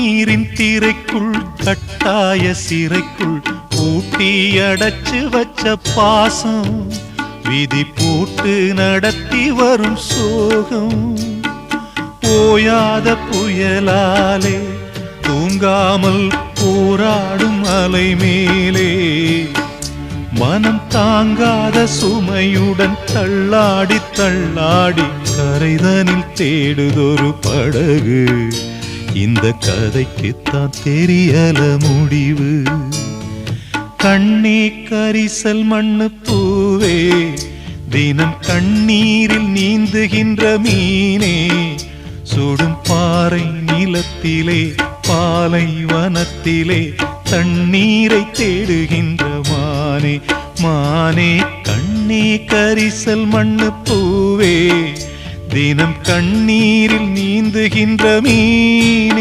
கண்ணீரின் திரைக்குள் கட்டாய சிறைக்குள் பூட்டி அடைச்சு வச்ச பாசம் விதி போட்டு நடத்தி வரும் சோகம் ஓயாத புயலாலே தூங்காமல் போராடும் அலை மேலே மனம் தாங்காத சுமையுடன் தள்ளாடி தள்ளாடி கரைதனில் தேடுதொரு படகு இந்த கதைக்குத்தான் தெரியல முடிவு கண்ணே கரிசல் மண்ணு பூவே தினம் கண்ணீரில் நீந்துகின்ற மீனே சுடும் பாறை நிலத்திலே பாலை வனத்திலே தண்ணீரை தேடுகின்ற மானே மானே கண்ணே கரிசல் மண்ணு பூவே தினம் கண்ணீரில் நீந்துகின்ற மீனே